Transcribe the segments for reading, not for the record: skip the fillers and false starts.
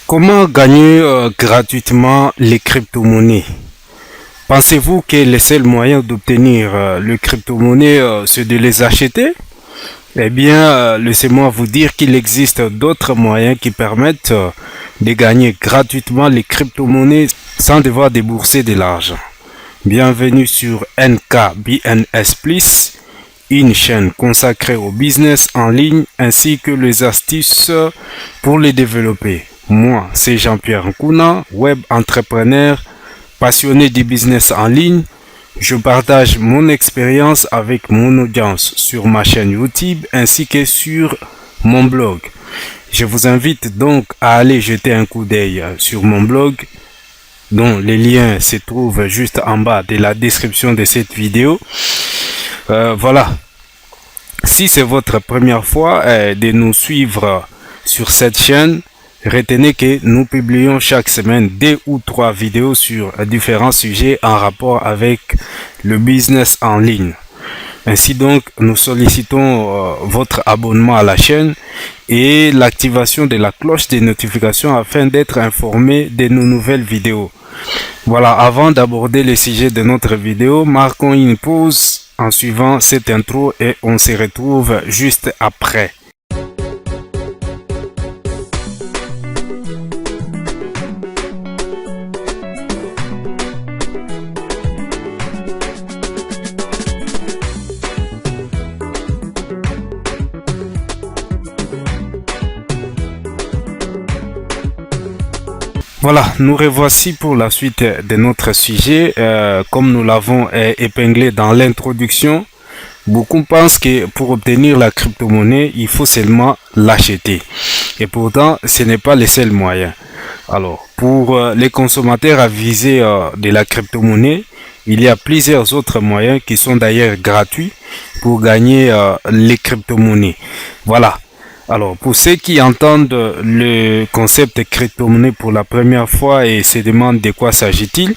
Comment gagner gratuitement les crypto-monnaies? Pensez-vous que le seul moyen d'obtenir les crypto-monnaies, c'est de les acheter? Eh bien, laissez-moi vous dire qu'il existe d'autres moyens qui permettent de gagner gratuitement les crypto-monnaies sans devoir débourser de l'argent. Bienvenue sur NKBNS Plus, une chaîne consacrée au business en ligne ainsi que les astuces pour les développer. Moi, c'est Jean-Pierre Nkouna, web entrepreneur, passionné du business en ligne. Je partage mon expérience avec mon audience sur ma chaîne YouTube ainsi que sur mon blog. Je vous invite donc à aller jeter un coup d'œil sur mon blog, dont les liens se trouvent juste en bas de la description de cette vidéo. Voilà. Si c'est votre première fois de nous suivre sur cette chaîne, retenez que nous publions chaque semaine 2 ou 3 vidéos sur différents sujets en rapport avec le business en ligne. Ainsi donc, nous sollicitons votre abonnement à la chaîne et l'activation de la cloche des notifications afin d'être informé de nos nouvelles vidéos. Voilà, avant d'aborder le sujet de notre vidéo, marquons une pause en suivant cette intro et on se retrouve juste après. Voilà, nous revoici pour la suite de notre sujet. Comme nous l'avons épinglé dans l'introduction, beaucoup pensent que pour obtenir la crypto-monnaie, il faut seulement l'acheter. Et pourtant, ce n'est pas le seul moyen. Alors, pour les consommateurs avisés de la crypto-monnaie, il y a plusieurs autres moyens qui sont d'ailleurs gratuits pour gagner les crypto-monnaies. Voilà. Alors, pour ceux qui entendent le concept de crypto-monnaie pour la première fois et se demandent de quoi s'agit-il,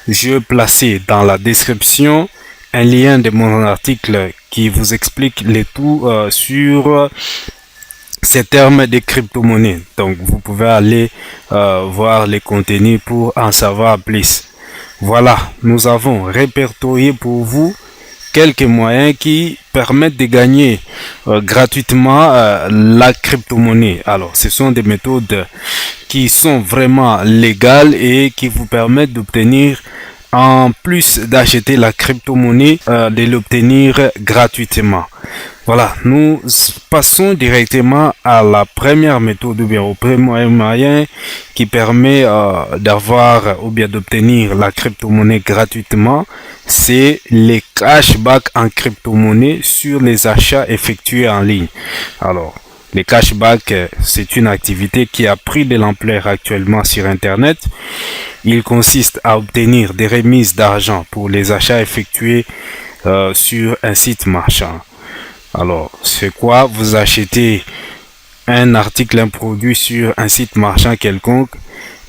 je vais placer dans la description un lien de mon article qui vous explique le tout sur ces termes de crypto-monnaie. Donc, vous pouvez aller voir les contenus pour en savoir plus. Voilà, nous avons répertorié pour vous quelques moyens qui permettent de gagner gratuitement la crypto-monnaie. Alors, ce sont des méthodes qui sont vraiment légales et qui vous permettent d'obtenir, en plus d'acheter la crypto-monnaie, de l'obtenir gratuitement. Voilà, nous passons directement à la première méthode ou bien au premier moyen qui permet d'avoir ou bien d'obtenir la crypto-monnaie gratuitement. C'est les cashbacks en crypto-monnaie sur les achats effectués en ligne. Alors, les cashbacks, c'est une activité qui a pris de l'ampleur actuellement sur Internet. Il consiste à obtenir des remises d'argent pour les achats effectués sur un site marchand. Alors, c'est quoi? Vous achetez un article, un produit sur un site marchand quelconque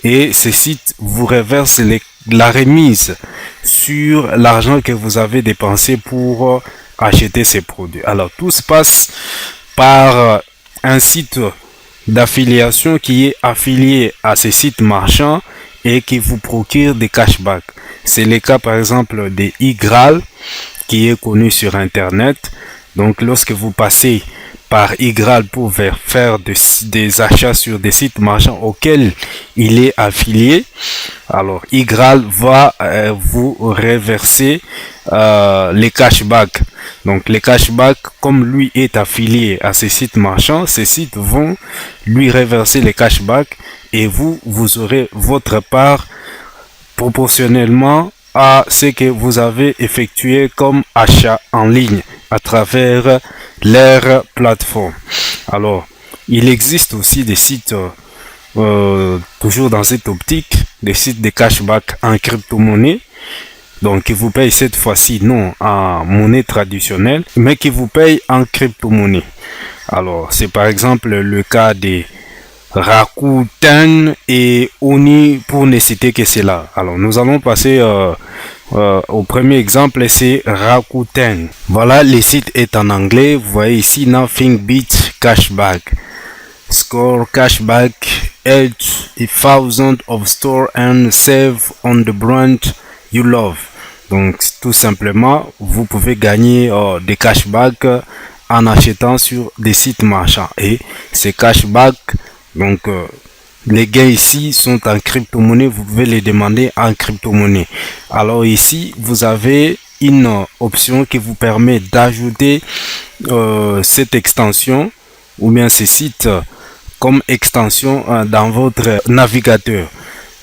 et ce site vous reverse la remise sur l'argent que vous avez dépensé pour acheter ces produits. Alors, tout se passe par un site d'affiliation qui est affilié à ces sites marchands et qui vous procure des cashbacks. C'est le cas par exemple de iGraal qui est connu sur Internet. Donc, lorsque vous passez par iGraal pour faire des achats sur des sites marchands auxquels il est affilié, alors iGraal va vous reverser les cashbacks. Donc, les cashbacks, comme lui est affilié à ces sites marchands, ces sites vont lui reverser les cashbacks et vous aurez votre part proportionnellement à ce que vous avez effectué comme achat en ligne à travers leur plateforme. Alors, il existe aussi des sites, toujours dans cette optique, des sites de cashback en crypto-monnaie, donc qui vous payent cette fois-ci non en monnaie traditionnelle, mais qui vous payent en crypto-monnaie. Alors, c'est par exemple le cas des Rakuten et Oni pour ne citer que cela. Alors, nous allons passer au premier exemple, c'est Rakuten. Voilà, le site est en anglais. Vous voyez ici Nothing Beats Cashback. Score Cashback 8,000 of store and save on the brand you love. Donc tout simplement, vous pouvez gagner des cashbacks en achetant sur des sites marchands. Et ces cashbacks, donc les gains ici sont en crypto-monnaie, vous pouvez les demander en crypto-monnaie. Alors ici, vous avez une option qui vous permet d'ajouter cette extension ou bien ces sites comme extension dans votre navigateur.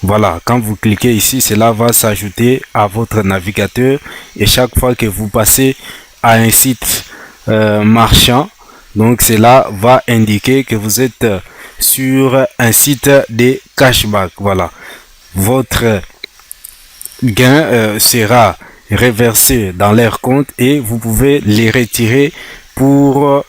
Voilà, quand vous cliquez ici, cela va s'ajouter à votre navigateur et chaque fois que vous passez à un site marchand, donc cela va indiquer que vous êtes sur un site de cashback. Voilà, votre gain sera reversé dans leur compte et vous pouvez les retirer pour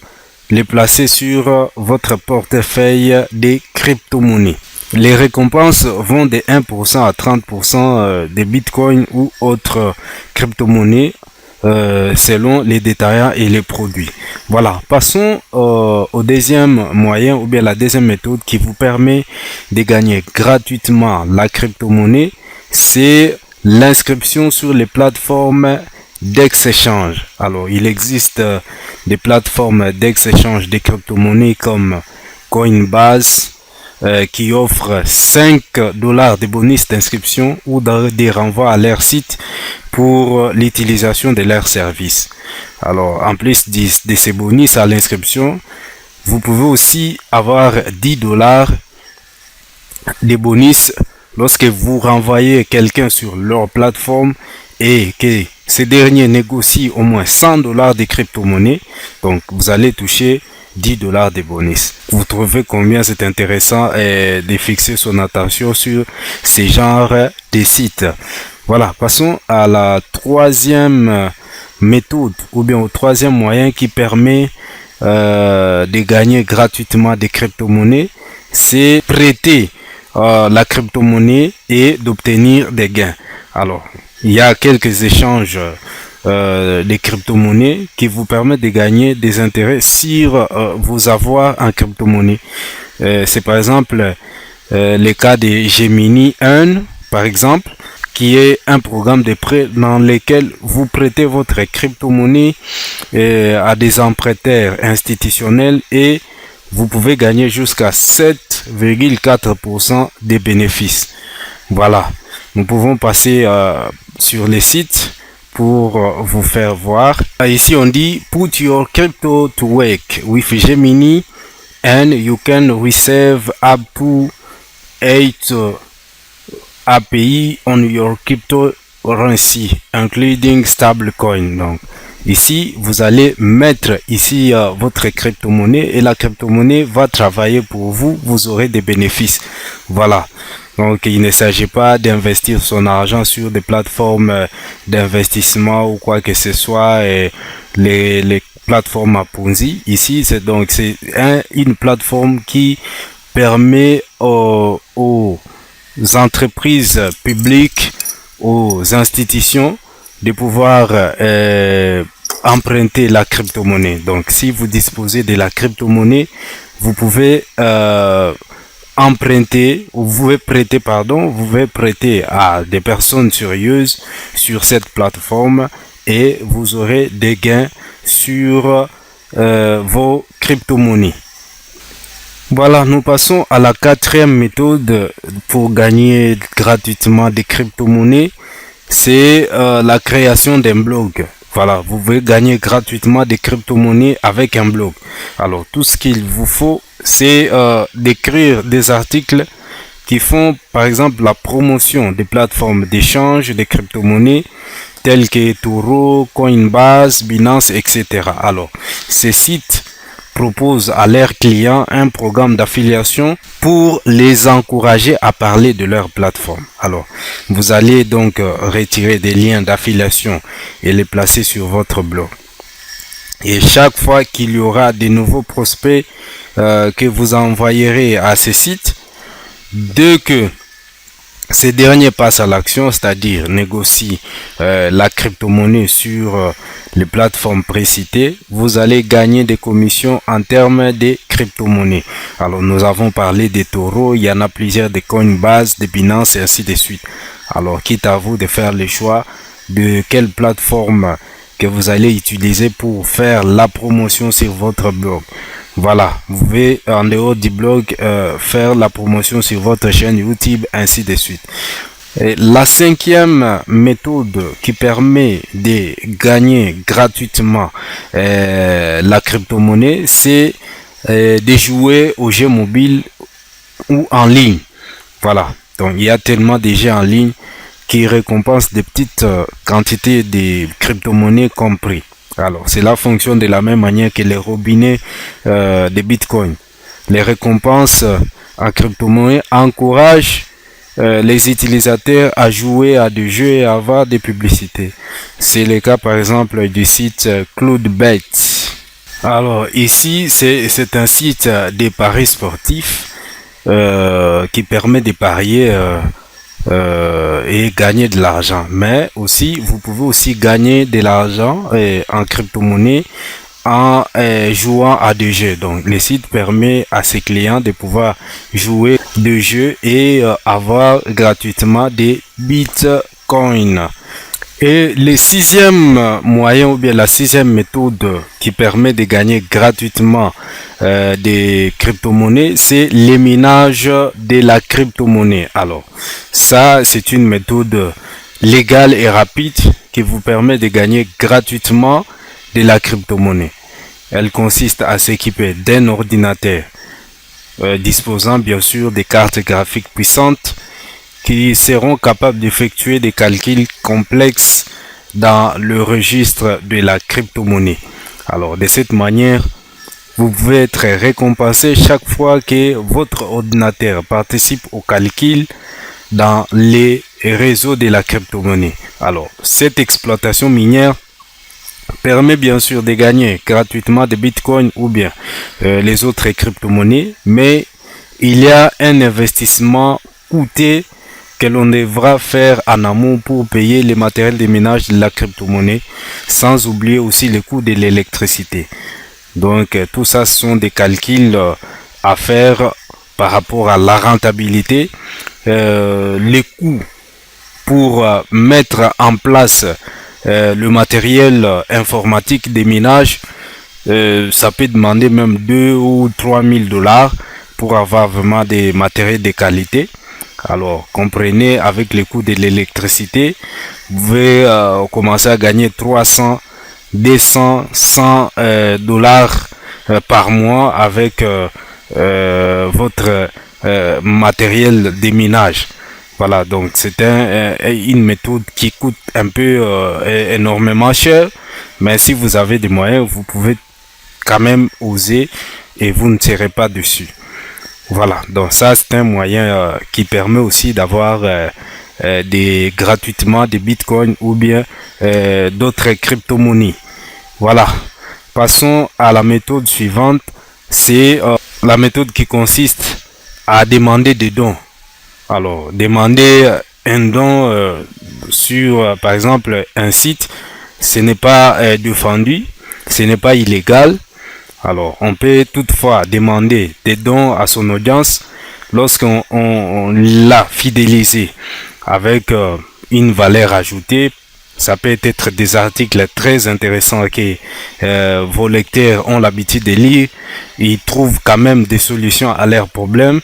les placer sur votre portefeuille des crypto-monnaies. Les récompenses vont de 1% à 30% des bitcoins ou autres crypto-monnaies selon les détaillants et les produits. Voilà, passons au deuxième moyen ou bien la deuxième méthode qui vous permet de gagner gratuitement la crypto-monnaie. C'est l'inscription sur les plateformes d'ex-échange. Alors, il existe des plateformes d'ex-échange de crypto-monnaies comme Coinbase qui offrent $5 de bonus d'inscription ou des renvois à leur site pour l'utilisation de leurs services. Alors, en plus de ces bonus à l'inscription, vous pouvez aussi avoir $10 de bonus lorsque vous renvoyez quelqu'un sur leur plateforme et que ces derniers négocient au moins $100 de crypto-monnaie. Donc, vous allez toucher $10 de bonus. Vous trouvez combien c'est intéressant de fixer son attention sur ces genres de sites. Voilà, passons à la troisième méthode ou bien au troisième moyen qui permet de gagner gratuitement des crypto-monnaies. C'est prêter la crypto-monnaie et d'obtenir des gains. Alors, il y a quelques échanges des crypto-monnaies qui vous permettent de gagner des intérêts sur vos avoirs en crypto-monnaie. C'est par exemple le cas de Gemini Earn, par exemple, qui est un programme de prêt dans lequel vous prêtez votre crypto-monnaie à des emprunteurs institutionnels et vous pouvez gagner jusqu'à 7,4% des bénéfices. Voilà, nous pouvons passer sur les sites pour vous faire voir. Ici on dit put your crypto to work with Gemini and you can receive up to 8 API on your cryptocurrency including stablecoin. Donc ici vous allez mettre ici votre crypto-monnaie et la crypto-monnaie va travailler pour vous, vous aurez des bénéfices. Voilà. Donc, il ne s'agit pas d'investir son argent sur des plateformes d'investissement ou quoi que ce soit, et les plateformes à Ponzi. Ici, c'est une plateforme qui permet aux entreprises publiques, aux institutions de pouvoir emprunter la crypto-monnaie. Donc, si vous disposez de la crypto-monnaie, vous pouvez emprunter, vous pouvez prêter à des personnes sérieuses sur cette plateforme et vous aurez des gains sur vos crypto-monnaies. Voilà, nous passons à la quatrième méthode pour gagner gratuitement des crypto-monnaies. C'est la création d'un blog. Voilà, vous pouvez gagner gratuitement des crypto-monnaies avec un blog. Alors, tout ce qu'il vous faut, c'est d'écrire des articles qui font, par exemple, la promotion des plateformes d'échange des crypto-monnaies telles que Toro, Coinbase, Binance, etc. Alors, ces sites proposent à leurs clients un programme d'affiliation pour les encourager à parler de leur plateforme. Alors, vous allez donc retirer des liens d'affiliation et les placer sur votre blog. Et chaque fois qu'il y aura des nouveaux prospects que vous envoyerez à ces sites, dès que Ces derniers passent à l'action, c'est-à-dire négocient la crypto-monnaie sur les plateformes précitées. Vous allez gagner des commissions en termes de crypto-monnaies. Alors, nous avons parlé des taureaux, il y en a plusieurs, des Coinbase, des Binance et ainsi de suite. Alors, quitte à vous de faire le choix de quelle plateforme que vous allez utiliser pour faire la promotion sur votre blog. Voilà, vous pouvez en dehors du blog faire la promotion sur votre chaîne YouTube, ainsi de suite. Et la cinquième méthode qui permet de gagner gratuitement la crypto-monnaie, c'est de jouer aux jeux mobiles ou en ligne. Voilà, donc il y a tellement de jeux en ligne qui récompensent des petites quantités de crypto-monnaies compris. Alors, cela fonctionne de la même manière que les robinets de Bitcoin. Les récompenses en crypto-monnaie encouragent les utilisateurs à jouer à des jeux et à avoir des publicités. C'est le cas par exemple du site Cloudbet. Alors ici, c'est un site de paris sportifs qui permet de parier et gagner de l'argent, mais aussi vous pouvez aussi gagner de l'argent en crypto-monnaie en jouant à des jeux. Donc le site permet à ses clients de pouvoir jouer des jeux et avoir gratuitement des bitcoins. Et le sixième moyen ou bien la sixième méthode qui permet de gagner gratuitement des crypto-monnaies, c'est le minage de la crypto-monnaie. Alors, ça, c'est une méthode légale et rapide qui vous permet de gagner gratuitement de la crypto-monnaie. Elle consiste à s'équiper d'un ordinateur disposant bien sûr des cartes graphiques puissantes qui seront capables d'effectuer des calculs complexes dans le registre de la crypto-monnaie. Alors, de cette manière, vous pouvez être récompensé chaque fois que votre ordinateur participe au calcul dans les réseaux de la crypto-monnaie. Alors, cette exploitation minière permet bien sûr de gagner gratuitement des bitcoins ou bien les autres crypto-monnaies, mais il y a un investissement coûteux que l'on devra faire en amont pour payer les matériels de ménage de la crypto-monnaie, sans oublier aussi le coût de l'électricité. Donc tout ça sont des calculs à faire par rapport à la rentabilité, les coûts pour mettre en place le matériel informatique des ménages. Ça peut demander même 2 ou 3 000 $ pour avoir vraiment des matériels de qualité. Alors, comprenez, avec le coût de l'électricité, vous pouvez commencer à gagner 300, 200, 100 dollars par mois avec votre matériel de ménage. Voilà, donc c'est une méthode qui coûte un peu énormément cher, mais si vous avez des moyens, vous pouvez quand même oser et vous ne serez pas dessus. Voilà, donc ça c'est un moyen qui permet aussi d'avoir gratuitement des bitcoins ou bien d'autres crypto-monnaies. Voilà, passons à la méthode suivante, c'est la méthode qui consiste à demander des dons. Alors, demander un don sur par exemple un site, ce n'est pas défendu, ce n'est pas illégal. Alors, on peut toutefois demander des dons à son audience lorsqu'on l'a fidélisé avec une valeur ajoutée. Ça peut être des articles très intéressants que vos lecteurs ont l'habitude de lire. Ils trouvent quand même des solutions à leurs problèmes.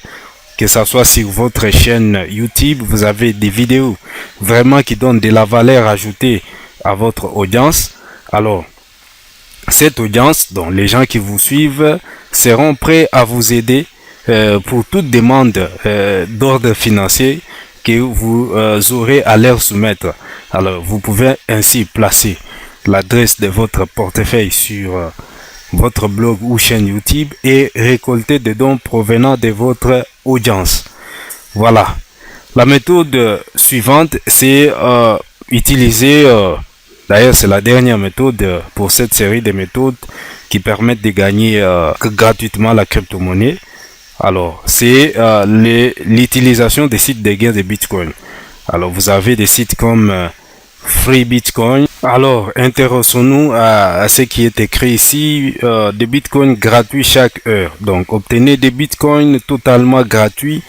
Que ce soit sur votre chaîne YouTube, vous avez des vidéos vraiment qui donnent de la valeur ajoutée à votre audience. Alors, cette audience, dont les gens qui vous suivent, seront prêts à vous aider pour toute demande d'ordre financier que vous aurez à leur soumettre. Alors, vous pouvez ainsi placer l'adresse de votre portefeuille sur votre blog ou chaîne YouTube et récolter des dons provenant de votre audience. Voilà. La méthode suivante, c'est utiliser... D'ailleurs, c'est la dernière méthode pour cette série de méthodes qui permettent de gagner gratuitement la crypto-monnaie. Alors, c'est l'utilisation des sites de gains de Bitcoin. Alors, vous avez des sites comme Free Bitcoin. Alors, intéressons-nous à ce qui est écrit ici, des bitcoins gratuits chaque heure. Donc, obtenez des bitcoins totalement gratuits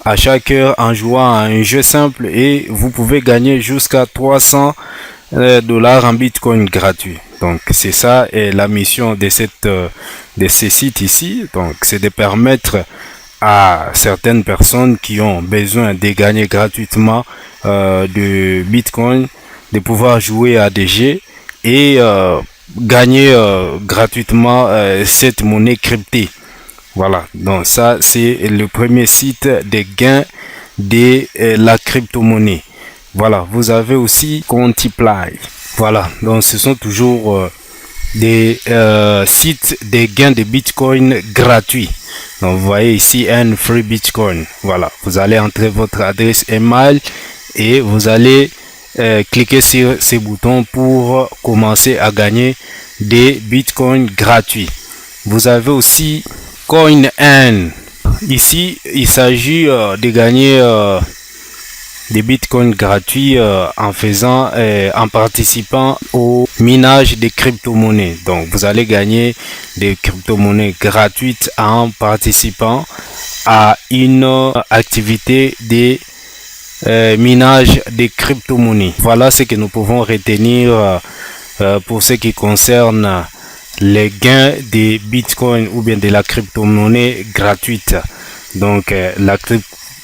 à chaque heure en jouant à un jeu simple et vous pouvez gagner jusqu'à 300 dollars en bitcoin gratuit. Donc, c'est ça et la mission de ces sites ici. Donc, c'est de permettre à certaines personnes qui ont besoin de gagner gratuitement de bitcoin de pouvoir jouer à des jeux et gagner gratuitement cette monnaie cryptée. Voilà, donc ça c'est le premier site de gains de la crypto-monnaie. Voilà, vous avez aussi Contiply. Voilà, donc ce sont toujours des sites de gains de Bitcoin gratuits. Donc vous voyez ici un free Bitcoin. Voilà, vous allez entrer votre adresse email et vous allez cliquez sur ces boutons pour commencer à gagner des bitcoins gratuits. Vous avez aussi CoinN. Ici, il s'agit de gagner des bitcoins gratuits en participant au minage des crypto-monnaies. Donc, vous allez gagner des crypto-monnaies gratuites en participant à une activité de minage des crypto-monnaies. Voilà ce que nous pouvons retenir pour ce qui concerne les gains des bitcoins ou bien de la crypto-monnaie gratuite. Donc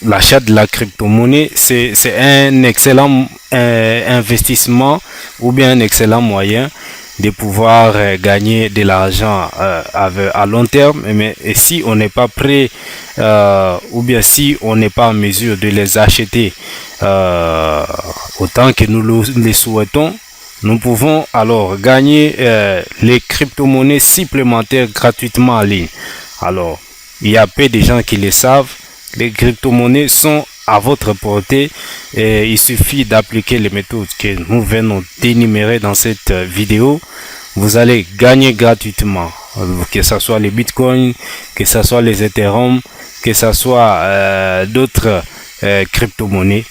l'achat de la crypto-monnaie, c'est un excellent investissement ou bien un excellent moyen de pouvoir gagner de l'argent à long terme, mais si on n'est pas prêt ou bien si on n'est pas en mesure de les acheter autant que nous les souhaitons, nous pouvons alors gagner les crypto-monnaies supplémentaires gratuitement en ligne. Alors, il y a peu de gens qui le savent, les crypto-monnaies sont à votre portée et il suffit d'appliquer les méthodes que nous venons d'énumérer dans cette vidéo. Vous allez gagner gratuitement, que ce soit les bitcoins, que ce soit les Ethereum, que ce soit d'autres crypto-monnaies.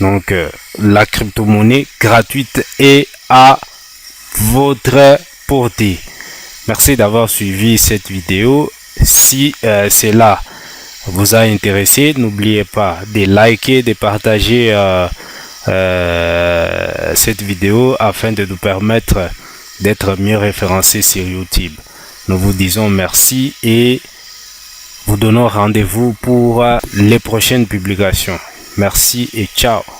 Donc la crypto-monnaie gratuite est à votre portée. Merci d'avoir suivi cette vidéo. Si cela vous a intéressé, n'oubliez pas de liker, de partager cette vidéo afin de nous permettre d'être mieux référencés sur YouTube. Nous vous disons merci et vous donnons rendez-vous pour les prochaines publications. Merci et ciao.